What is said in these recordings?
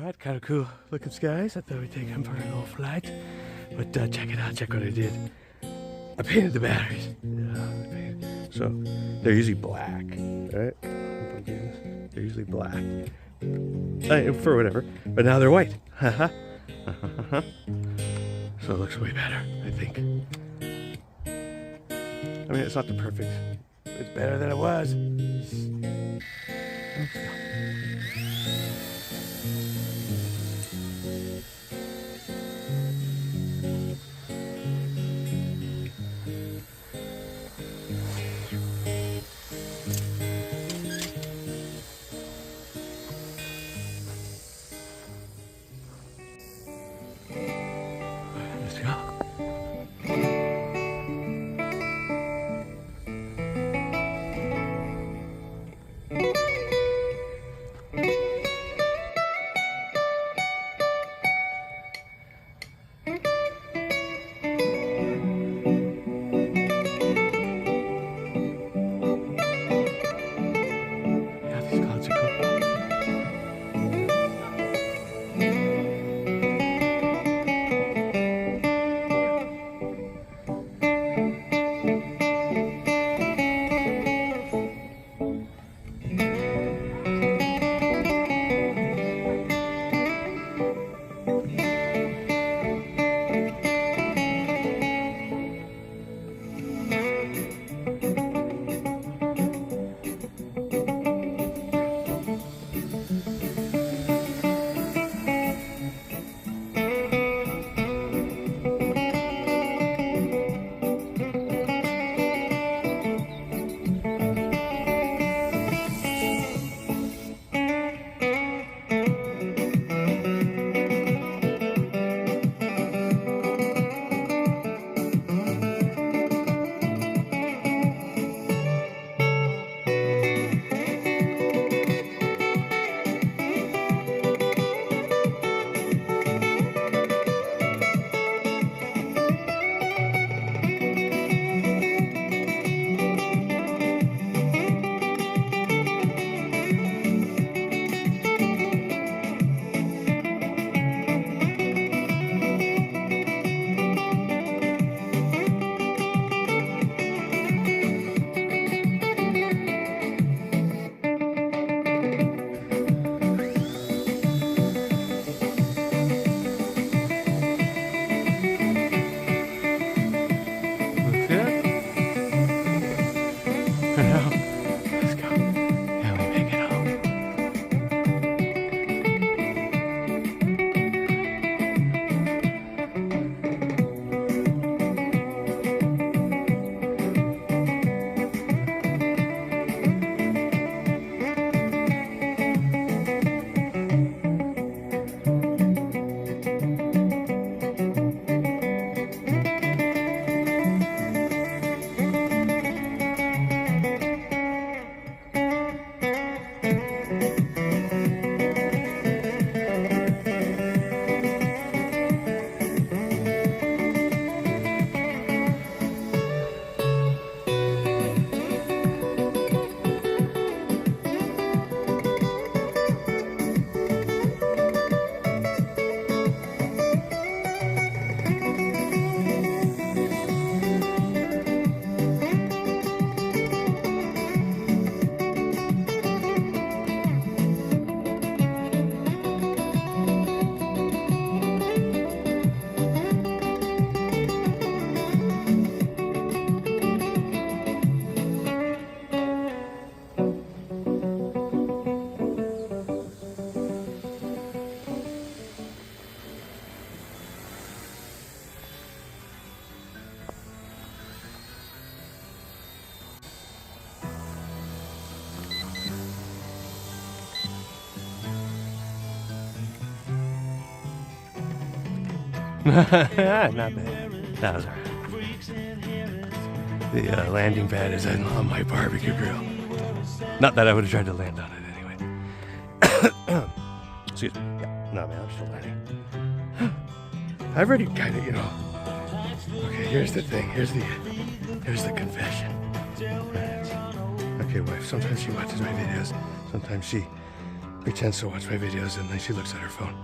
Alright, kind of cool looking skies. I thought we'd take them for a little flight. But check it out, check what I did. I painted the batteries. Yeah, so they're usually black, right? They're usually black. For whatever. But now they're white. So it looks way better, I think. I mean, it's not the perfect. It's better than it was. Let's go. Not bad. That was alright. The landing pad is on my barbecue grill. Not that I would have tried to land on it anyway. Excuse me. Yeah. No, man, I'm still learning. I've already kind of, you know. Okay, here's the thing. Here's the confession. Okay, wife. Sometimes she watches my videos. Sometimes she pretends to watch my videos and then she looks at her phone.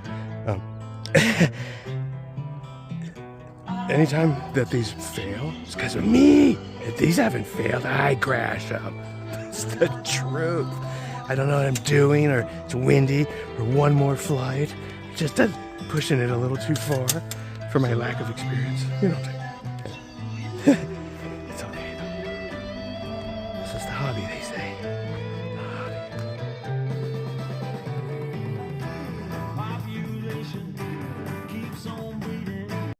Anytime that these fail, it's because of me. If these haven't failed, I crash them. That's the truth. I don't know what I'm doing, or it's windy, or one more flight. Just pushing it a little too far for my lack of experience. You know.